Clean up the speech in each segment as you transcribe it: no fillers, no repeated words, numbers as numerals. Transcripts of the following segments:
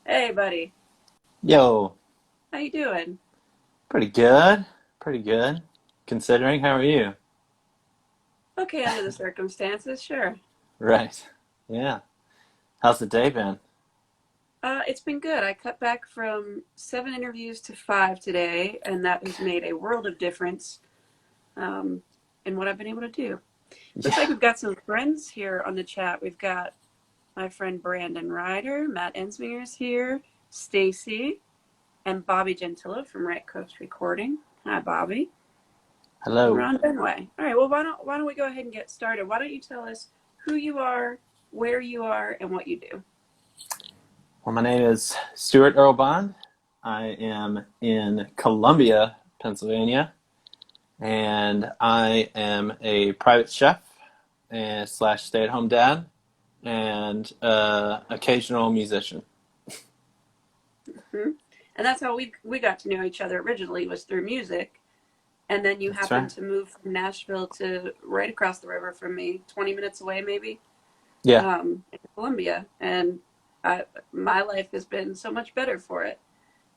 Hey, buddy. Yo, How you doing? pretty good. Pretty good. Considering, how are you? Okay, under the circumstances, sure. Right. Yeah. How's the day been? It's been good. I cut back from 7 interviews to 5 today, and that has made a world of difference um, in what I've been able to do. Looks like Yeah. we've got some friends here on the chat. We've got my friend Brandon Ryder, Matt Ensminger's here, Stacy, and Bobby Gentilla from Right Coast Recording. Hi, Bobby. And Hello. Ron Benway. All right, well, why don't we go ahead and get started? Why don't you tell us who you are, where you are, and what you do? Well, my name is Stuart Earl Bond. I am in Columbia, Pennsylvania, and I am a private chef and slash stay-at-home dad and occasional musician. Hmm. And that's how we got to know each other originally, was through music. And then you That's happened right. to move from Nashville to right across the river from me, 20 minutes away maybe, Yeah. in Columbia. And my life has been so much better for it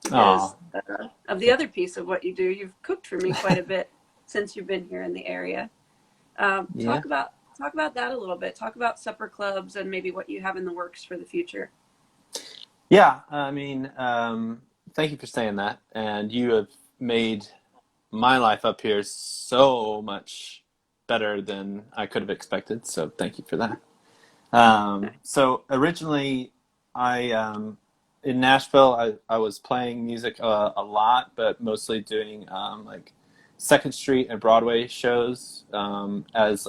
because Oh, of the other piece of what you do. You've cooked for me quite a bit since you've been here in the area. Um, yeah. talk about talk about that a little bit. Talk about supper clubs and maybe what you have in the works for the future. Yeah. Thank you for saying that. And you have made my life up here is so much better than I could have expected. So thank you for that. So originally, I in Nashville, I was playing music a lot, but mostly doing like Second Street and Broadway shows as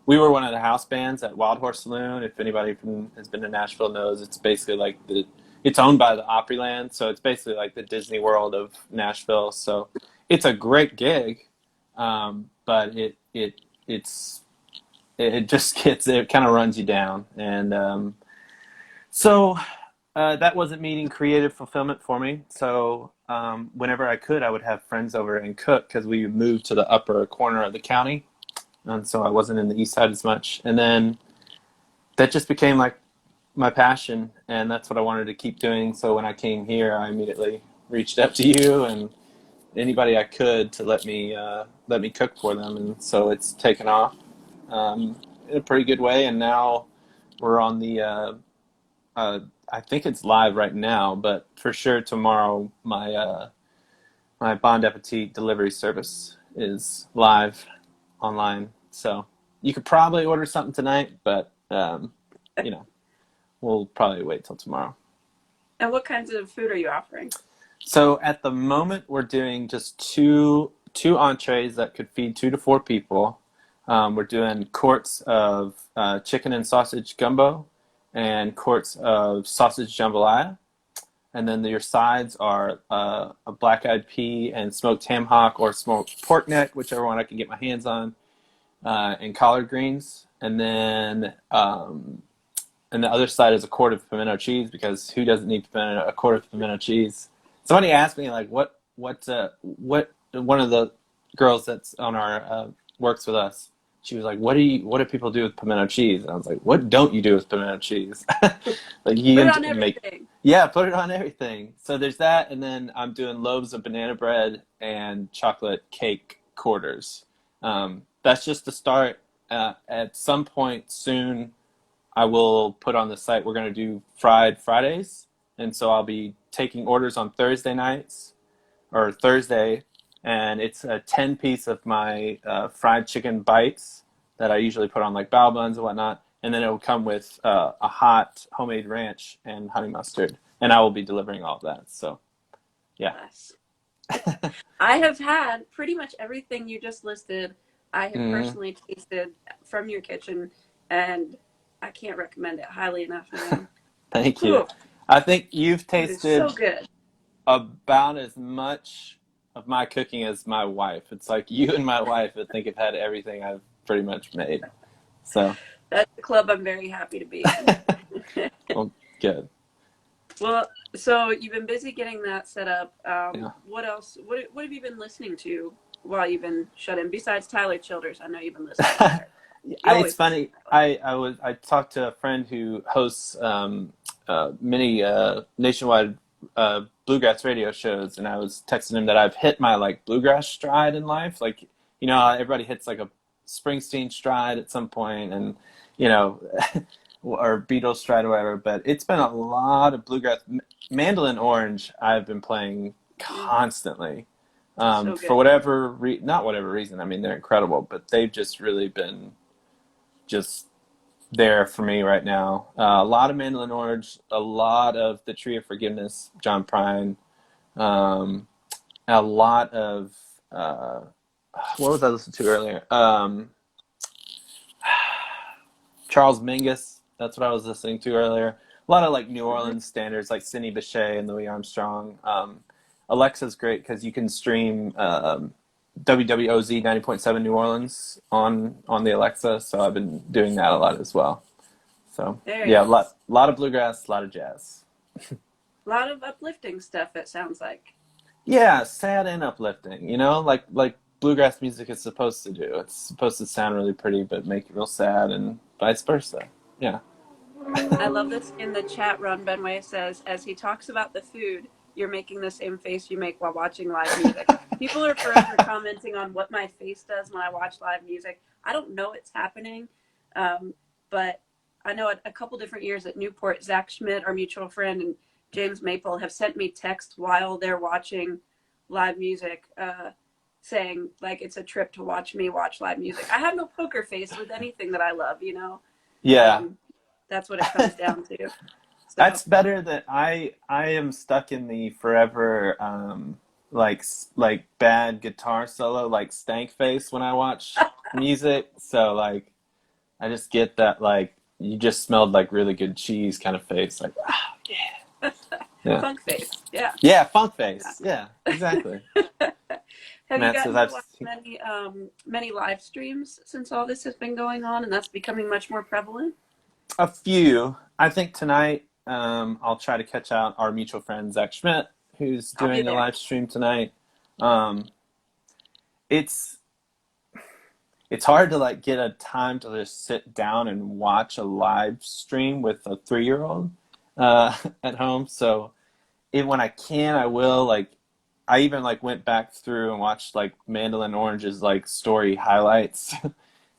we were one of the house bands at Wild Horse Saloon. If anybody has been to Nashville knows, it's basically like it's owned by the Opryland, so it's basically like the Disney World of Nashville. So it's a great gig, but it just it kind of runs you down, and that wasn't meeting creative fulfillment for me. So whenever I could, I would have friends over and cook because we moved to the upper corner of the county, and so I wasn't in the east side as much. And then that just became like my passion, and that's what I wanted to keep doing. So when I came here, I immediately reached out to you and anybody I could to let me cook for them, and so it's taken off in a pretty good way. And now we're on the I think it's live right now, but for sure tomorrow my Bon Appetit delivery service is live online. So you could probably order something tonight, but you know, we'll probably wait till tomorrow. And what kinds of food are you offering? So at the moment, we're doing just two entrees that could feed 2 to 4 people. We're doing quarts of chicken and sausage gumbo, and quarts of sausage jambalaya. And then your sides are a black-eyed pea and smoked ham hock or smoked pork neck, whichever one I can get my hands on, and collard greens. And the other side is a quart of pimento cheese because who doesn't need a quart of pimento cheese? Somebody asked me like, what one of the girls that's on our works with us. She was like, what do people do with pimento cheese? And I was like, what don't you do with pimento cheese? Like you Put it can on make, everything. yeah, put it on everything. So there's that, and then I'm doing loaves of banana bread and chocolate cake quarters. That's just the start. At some point soon, I will put on the site. We're going to do Fried Fridays, and so I'll be taking orders on Thursday nights or Thursday, and it's a 10 piece of my fried chicken bites that I usually put on like bao buns and whatnot, and then it will come with a hot homemade ranch and honey mustard, and I will be delivering all of that. So yeah. Bless. I have had pretty much everything you just listed. I have Mm, personally tasted from your kitchen, and I can't recommend it highly enough, man. thank you. Whew, I think you've food is so tasted good. about as much of my cooking as my wife. It's like you and my wife, I think, have had everything I've pretty much made. So, That's the club I'm very happy to be in. well, good. Well, so you've been busy getting that set up. Yeah. What else? What have you been listening to while you've been shut in? Besides Tyler Childers, I know you've been listening to Tyler. You It's always listen funny. to Tyler. I talked to a friend who hosts many nationwide bluegrass radio shows, and I was texting him that I've hit my like bluegrass stride in life. Like, you know, everybody hits like a Springsteen stride at some point, and you know, or Beatles stride or whatever. But it's been a lot of bluegrass. Mandolin Orange, I've been playing constantly. So For good. whatever not whatever reason. I mean, they're incredible, but they've just really been just there for me right now. A lot of Mandolin Orange, a lot of The Tree of Forgiveness, John Prine, um, a lot of what was I listening to earlier? Charles Mingus. That's what I was listening to earlier. A lot of like New Mhm. Orleans standards, like Sidney Bechet and Louis Armstrong. Alexa's great because you can stream WWOZ 90.7 New Orleans on the Alexa. So I've been doing that a lot as well. So Very yeah, nice. a lot of bluegrass, a lot of jazz. A lot of uplifting stuff, it sounds like. Yeah, sad and uplifting. You know, like bluegrass music is supposed to do. It's supposed to sound really pretty, but make you real sad, and vice versa. Yeah. I love this in the chat. Ron Benway says, as he talks about the food, you're making the same face you make while watching live music. People are forever commenting on what my face does when I watch live music. I don't know it's happening, but I know a couple different years at Newport, Zach Schmidt, our mutual friend, and James Maple have sent me texts while they're watching live music, saying like it's a trip to watch me watch live music. I have no poker face with anything that I love, you know. Yeah. Um, that's what it comes down to. So That's better than I am stuck in the forever like bad guitar solo like stank face when I watch music. So like I just get that like you just smelled like really good cheese kind of face. Like yeah. funk face, yeah. Yeah, funk face. Yeah, exactly. Have you Matt says gotten to I've watch seen many live streams since all this has been going on, and that's becoming much more prevalent? a few. I think tonight I'll try to catch out our mutual friend Zach Schmidt, who's I'll be doing a there. live stream tonight. Um, it's it's hard to like get a time to just sit down and watch a live stream with a 3-year old at home. So when I can, I will. Like I even like went back through and watched like Mandolin Orange's like story highlights.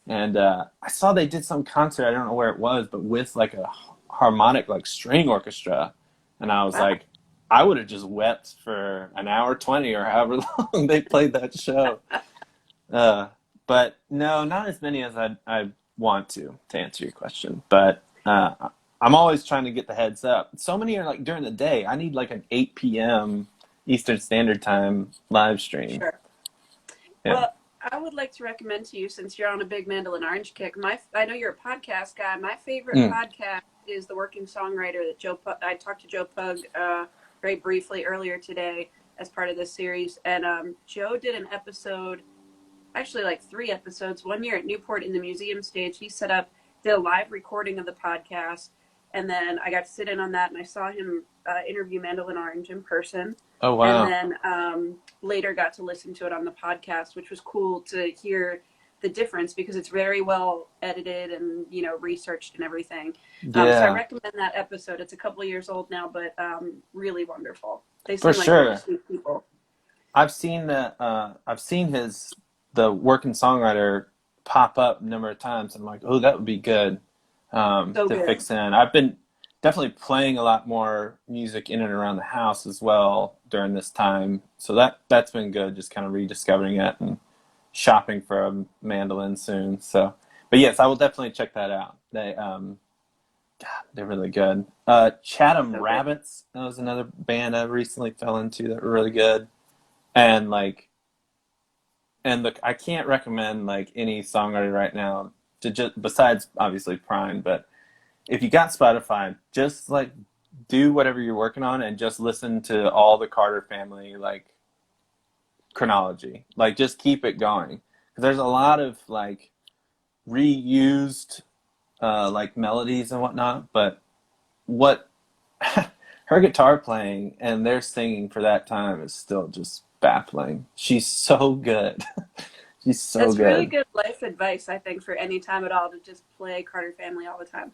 And I saw they did some concert, I don't know where it was, but with like a harmonic like string orchestra. And I was Wow. like, I would have just wept for an hour 20 or however long they played that show. Uh, but no, not as many as I want to answer your question. But I'm always trying to get the heads up. So many are like during the day. I need like an 8 p.m. Eastern Standard Time live stream. Sure. Yeah. Well, I would like to recommend to you, since you're on a big Mandolin Orange kick, I know you're a podcast guy. My favorite Mm. podcast is The Working Songwriter that I talked to Joe Pug very briefly earlier today as part of this series. And Joe did an episode, actually like 3 episodes, one year at Newport in the museum stage. He set up, did a live recording of the podcast. And then I got to sit in on that, and I saw him interview Mandolin Orange in person. Oh And wow. then later got to listen to it on the podcast, which was cool to hear the difference because it's very well edited and researched and everything. So I Yeah, recommend that episode. It's a couple of years old now, but really wonderful. They for seem like really sure. sweet people. I've seen that. I've seen the working songwriter pop up a number of times. I'm like, oh, that would be good So to good. fix in. I've been definitely playing a lot more music in and around the house as well during this time, so that's been good. Just kind of rediscovering it and shopping for a mandolin soon. So, but yes, I will definitely check that out. They're really good. Chatham So good. Rabbits, that was another band I recently fell into that were really good. And like, and look, I can't recommend like any songwriter right now to just besides obviously Prime, but if you got Spotify, just like do whatever you're working on and just listen to all the Carter family like chronology. Like just keep it going because there's a lot of like reused like melodies and whatnot, but what her guitar playing and their singing for that time is still just baffling. She's so good. She's so That's really good. good life advice, I think, for any time at all to just play Carter Family all the time.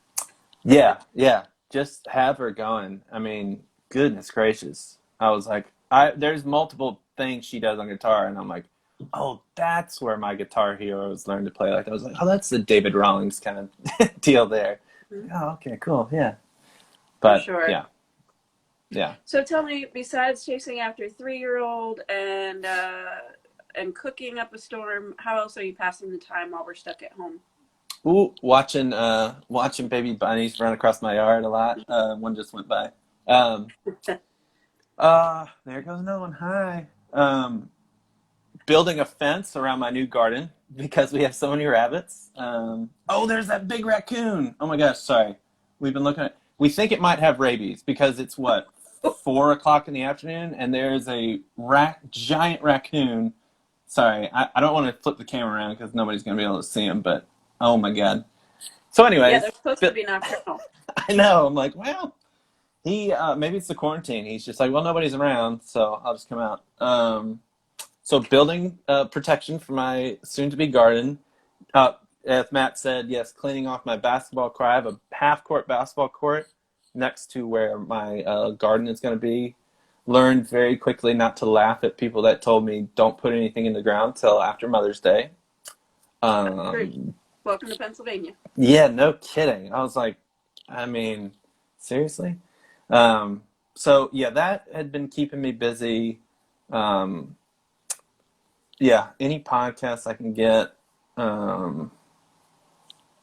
Yeah, yeah. just have her going. I mean, goodness gracious. I was like, there's multiple things she does on guitar, and I'm like, oh, that's where my guitar heroes learned to play. Like, I was like, oh, that's the David Rawlings kind of deal there. Mhm. Oh, okay, cool, yeah. For But sure. yeah, yeah. So tell me, besides chasing after a 3-year-old and cooking up a storm, how else are you passing the time while we're stuck at home? Ooh, watching baby bunnies run across my yard a lot. One just went by. Um, there goes another one. Hi. Building a fence around my new garden because we have so many rabbits. Oh, there's that big raccoon. Oh my gosh, sorry. We've been looking at. We think it might have rabies because it's what 4 o'clock in the afternoon, and there's a giant raccoon. Sorry, I don't want to flip the camera around because nobody's gonna be able to see him. But oh my god. So, Yeah, anyways, they're supposed to be nocturnal. I know. I'm like, well, he maybe it's the quarantine. He's just like, well, nobody's around, so I'll just come out. So building protection for my soon-to-be garden. As Matt said, yes, cleaning off my basketball court. I have a half-court basketball court next to where my garden is going to be. Learned very quickly not to laugh at people that told me don't put anything in the ground till after Mother's Day. Great. Um, Welcome to Pennsylvania. yeah, no kidding. I was like, I mean, seriously? Um, so yeah, that had been keeping me busy. Um, yeah, any podcast I can get. Um,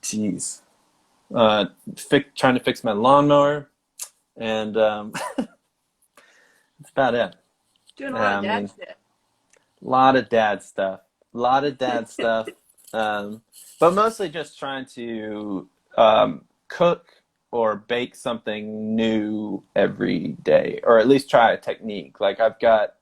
geez, trying to fix my lawnmower, and that's about it. Doing a lot I of dad mean, shit. a lot of dad stuff, a lot of dad stuff, but mostly just trying to cook or bake something new every day, or at least try a technique. Like I've got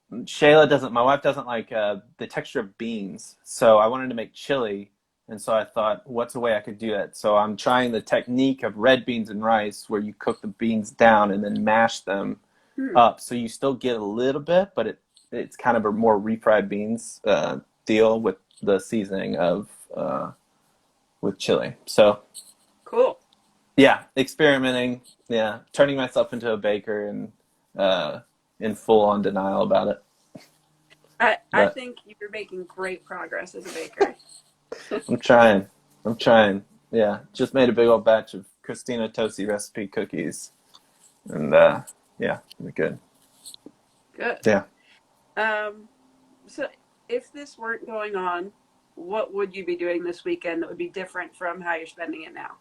my wife doesn't like the texture of beans, so I wanted to make chili, and so I thought, what's a way I could do it? So I'm trying the technique of red beans and rice, where you cook the beans down and then mash them Hmm. up, so you still get a little bit, but it's kind of a more refried beans deal with the seasoning of with chili. So Cool. yeah, experimenting, yeah, turning myself into a baker and in full on denial about it, I but. think you're making great progress as a baker. I'm trying. I'm trying. Yeah, just made a big old batch of Christina Tosi recipe cookies, and yeah, they're good. Good. Yeah. Um, so if this weren't going on, what would you be doing this weekend that would be different from how you're spending it now?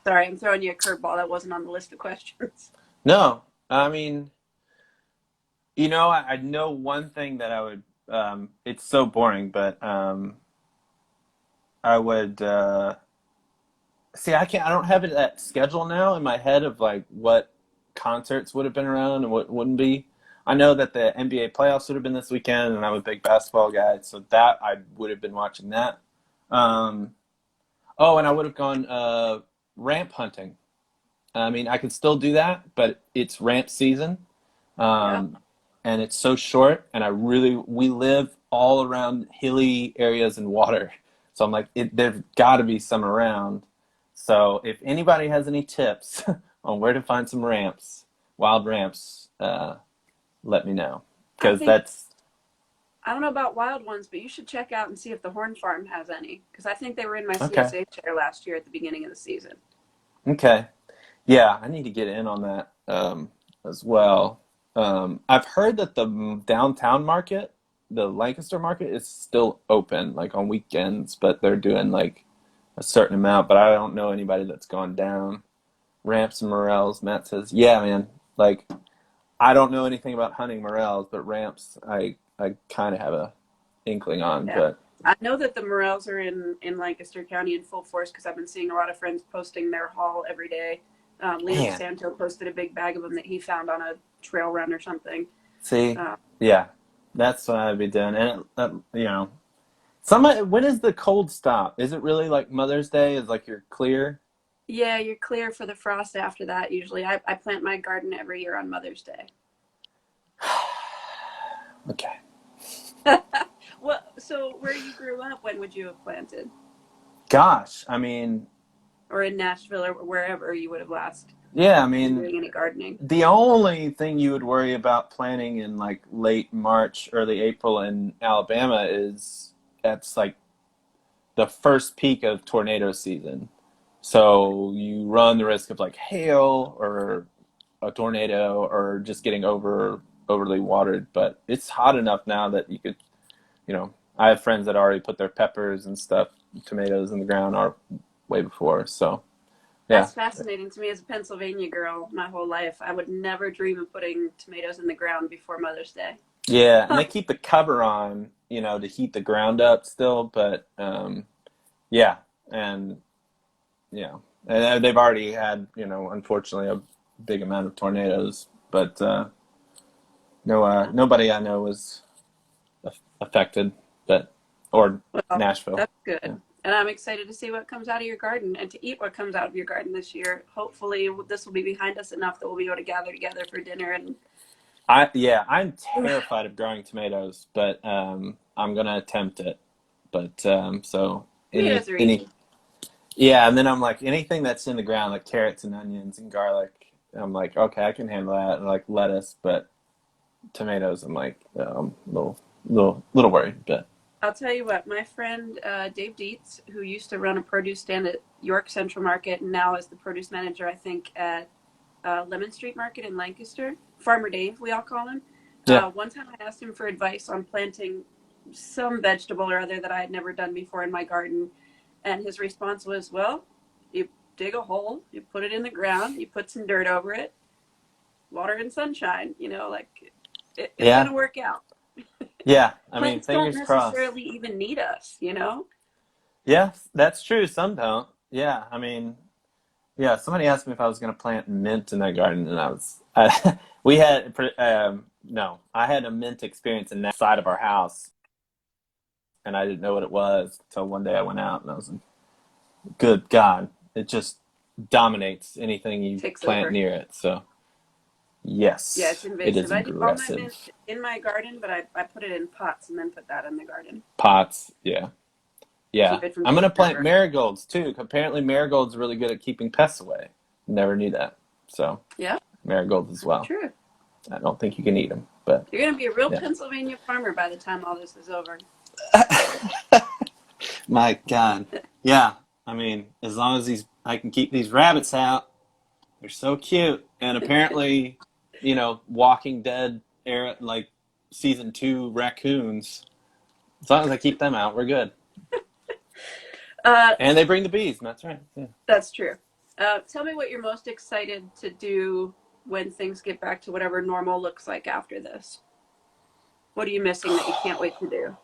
Sorry, I'm throwing you a curveball. That wasn't on the list of questions. No, I mean, I know one thing that I would. It's so boring, but I would see. I can't. I don't have it that schedule now in my head of like what concerts would have been around and what wouldn't be. I know that the NBA playoffs would have been this weekend, and I'm a big basketball guy, so that I would have been watching that. Um, Oh, and I would have gone ramp hunting. I mean, I could still do that, but it's ramp season, Yeah. um, and it's so short. And we live all around hilly areas and water, so I'm like, there's got to be some around. So if anybody has any tips on where to find some ramps, wild ramps, let me know I because think that's I don't know about wild ones, but you should check out and see if the Horn Farm has any, because I think they were in my okay. CSA chair last year at the beginning of the season. Okay. Yeah, I need to get in on that as well. I've heard that the downtown market, the Lancaster market, is still open, like on weekends, but they're doing like a certain amount. But I don't know anybody that's gone down. Ramps and morels. Matt says, "Yeah, man. Like I don't know anything about hunting morels, but ramps, I kind of have a inkling on. Yeah. But I know that the morels are in Lancaster County in full force because I've been seeing a lot of friends posting their haul every day. Liam man, DeSanto posted a big bag of them that he found on a trail run or something. see, Uh, yeah, that's what I'd be doing, and when is the cold stop? Is it really like Mother's Day? Is like you're clear? yeah, you're clear for the frost after that. Usually, I plant my garden every year on Mother's Day. Okay. Well, so where you grew up, when would you have planted? Gosh, I mean, or in Nashville or wherever you would have last yeah, I been mean, doing any gardening? the only thing you would worry about planting in like late March, early April in Alabama is that's like the first peak of tornado season. So you run the risk of like hail or a tornado or just getting overly watered. But it's hot enough now that you could, I have friends that already put their peppers and stuff, tomatoes in the ground are way before. So yeah. That's fascinating to me as a Pennsylvania girl my whole life. I would never dream of putting tomatoes in the ground before Mother's Day. Yeah, and they keep the cover on, to heat the ground up still, but yeah, and and they've already had, unfortunately, a big amount of tornadoes, but no, nobody I know was affected, but or Well, Nashville. that's good. Yeah. And I'm excited to see what comes out of your garden and to eat what comes out of your garden this year. Hopefully, this will be behind us enough that we'll be able to gather together for dinner. And I'm terrified of growing tomatoes, but I'm gonna attempt it. But so tomatoes are any easy. yeah, and then I'm like anything that's in the ground, like carrots and onions and garlic. I'm like, okay, I can handle that, and like lettuce, but tomatoes, I'm like, little worried, but I'll tell you what, my friend Dave Dietz, who used to run a produce stand at York Central Market and now is the produce manager, I think, at Lemon Street Market in Lancaster, Farmer Dave, we all call him. yeah, One time I asked him for advice on planting some vegetable or other that I had never done before in my garden. And his response was, well, you dig a hole, you put it in the ground, you put some dirt over it, water and sunshine, it's going yeah, to work out. yeah. I mean, Plants don't fingers crossed. necessarily even need us. Yeah, that's true. Some don't. Yeah, I mean, yeah. Somebody asked me if I was going to plant mint in that garden, and we had, no, I had a mint experience in that side of our house, and I didn't know what it was until one day I went out, and I was like, good God, it just dominates anything you Takes plant over. near it. So, Yeah, it's yes, it is invasive. I do all my aggressive. mint in my garden, but I put it in pots and then put that in the garden Pots, yeah. to Yeah. keep it from I'm going to taking plant over. marigolds too. Apparently, marigolds are really good at keeping pests away. Never knew that. So, Yeah, marigolds as that's well. true. I don't think you can eat them, but You're going to be a real yeah. Pennsylvania farmer by the time all this is over. My God. Yeah. I mean, as long as I can keep these rabbits out, they're so cute. And apparently, Walking Dead era, like season 2 raccoons. As long as I keep them out, we're good. Uh, And they bring the bees. That's right. Yeah. that's true. Tell me what you're most excited to do when things get back to whatever normal looks like after this. What are you missing that you can't wait to do?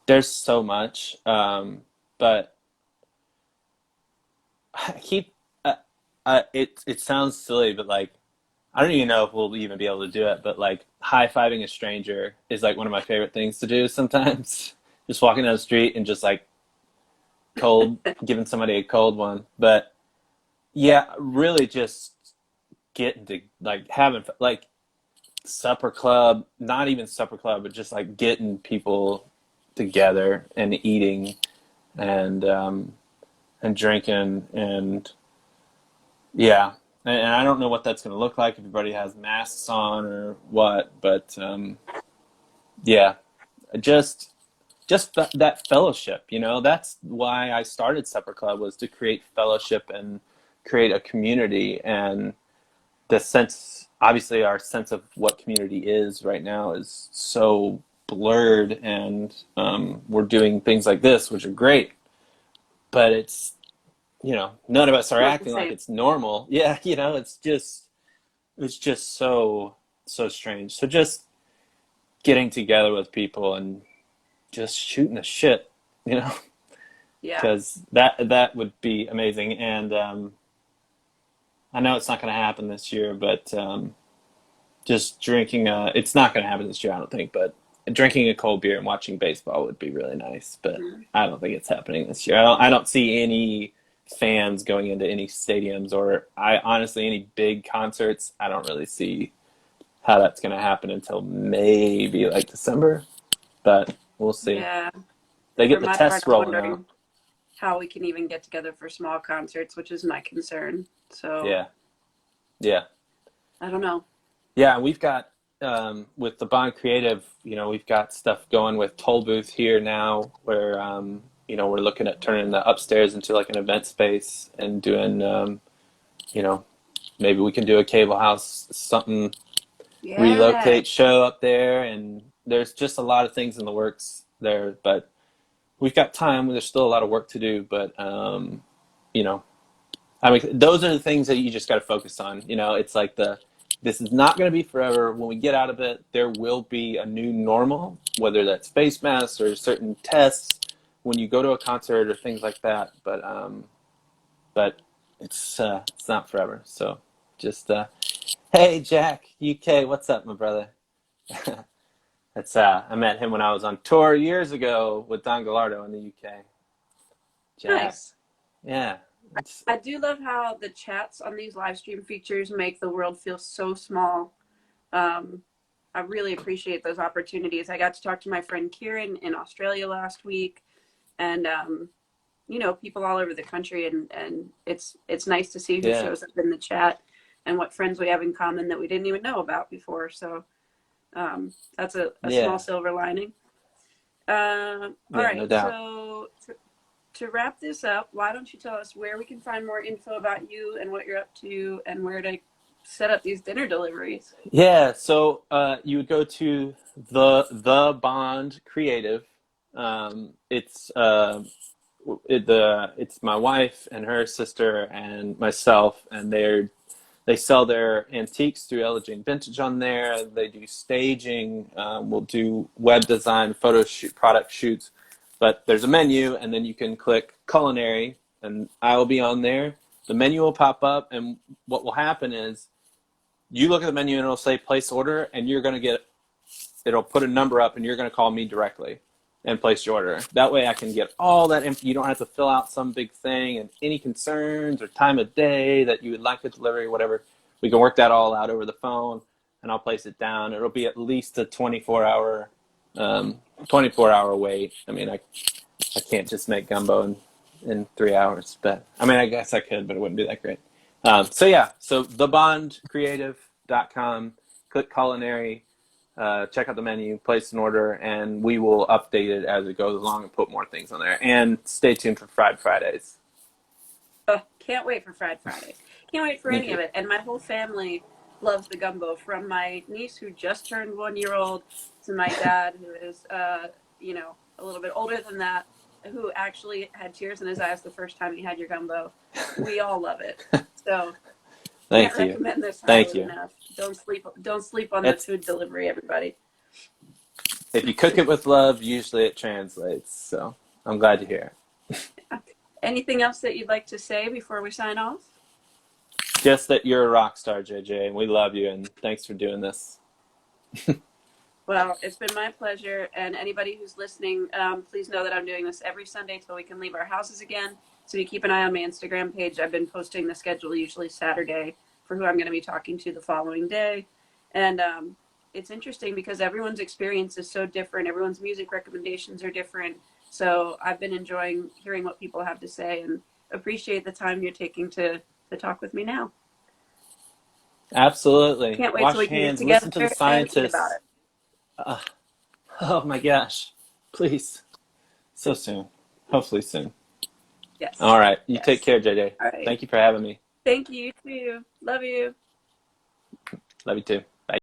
There's so much, but I keep. It sounds silly, but like I don't even know if we'll even be able to do it. But like high fiving a stranger is like one of my favorite things to do. Sometimes just walking down the street and just like giving somebody a cold one. But yeah, really just getting to like having like supper club, not even supper club, but just like getting people together and eating and drinking and yeah. And I don't know what that's going to look like if everybody has masks on or what, but yeah, just that fellowship, that's why I started Supper Club, was to create fellowship and create a community. And the sense, obviously our sense of what community is right now is so blurred, and we're doing things like this, which are great, but it's, none of us are Not the acting like same. it's normal. Yeah, it's just so strange. So just getting together with people and just shooting the shit, you know, Yeah. because that would be amazing. And I know it's not going to happen this year, but just drinking it's not going to happen this year, I don't think, but drinking a cold beer and watching baseball would be really nice. But Mm. I don't think it's happening this year. I don't see any fans going into any stadiums, or I honestly any big concerts. I don't really see how that's going to happen until maybe like December, but we'll see. Yeah. They For get the my part, tests I'm rolling out. wondering how we can even get together for small concerts, which is my concern. So Yeah, yeah, I don't know. yeah. We've got with the Bond Creative, we've got stuff going with Toll Booth here now, where we're looking at turning the upstairs into like an event space and doing you know, maybe we can do a cable house, something, Yeah. relocate show up there, and there's just a lot of things in the works there, but we've got time. There's still a lot of work to do, but you know, I mean, those are the things that you just got to focus on. It's like this is not going to be forever. When we get out of it, there will be a new normal, whether that's face masks or certain tests when you go to a concert or things like that. But it's not forever. So just hey, Jack, UK, what's up, my brother? That's I met him when I was on tour years ago with Don Gallardo in the UK. Jack, Nice. yeah, it's I do love how the chats on these live stream features make the world feel so small. Um, I really appreciate those opportunities. I got to talk to my friend Kieran in Australia last week, and people all over the country, and it's nice to see who yeah, shows up in the chat and what friends we have in common that we didn't even know about before. So that's a small yeah, silver lining. All yeah, no right, doubt. so to wrap this up, why don't you tell us where we can find more info about you and what you're up to and where to set up these dinner deliveries? Yeah, so you would go to the Bond Creative. It's my wife and her sister and myself, and they sell their antiques through Ella Jane Vintage on there. They do staging. We'll do web design, photo shoot, product shoots. But there's a menu, and then you can click culinary, and I will be on there. The menu will pop up, and what will happen is you look at the menu, and it'll say place order, and it'll put a number up, and you're going to call me directly and place your order. That way I can get all that info. You don't have to fill out some big thing, and any concerns or time of day that you would like the delivery, whatever. We can work that all out over the phone, and I'll place it down. It'll be at least a 24-hour wait. I mean, I can't just make gumbo in 3 hours, but I mean, I guess I could, but it wouldn't be that great. So thebondcreative.com, click culinary, check out the menu, place an order, and we will update it as it goes along and put more things on there. And stay tuned for Fried Fridays. Oh, can't wait for Fried Fridays. Can't wait for Thank any you. of it. And my whole family loves the gumbo, from my niece who just turned 1 year old to my dad who is, a little bit older than that, who actually had tears in his eyes the first time he had your gumbo. We all love it. So can't Thank you. recommend this Thank highly you. enough. Don't sleep on the It's food delivery, everybody. If you cook it with love, usually it translates. So I'm glad to hear it. Anything else that you'd like to say before we sign off? Just that you're a rock star, JJ, and we love you, and thanks for doing this. Well, it's been my pleasure. And anybody who's listening, please know that I'm doing this every Sunday till we can leave our houses again. So you keep an eye on my Instagram page. I've been posting the schedule usually Saturday for who I'm going to be talking to the following day. And it's interesting because everyone's experience is so different. Everyone's music recommendations are different. So I've been enjoying hearing what people have to say and appreciate the time you're taking to talk with me now. Absolutely. Can't wait till Wash we can get hands, together listen to the and eat about scientists. it. Uh, oh my gosh. Please. So soon. Hopefully soon. Yes. All right. You take Yes. care, JJ. All right. Thank you for having me. Thank you. You too. Love you. Love you too. Bye.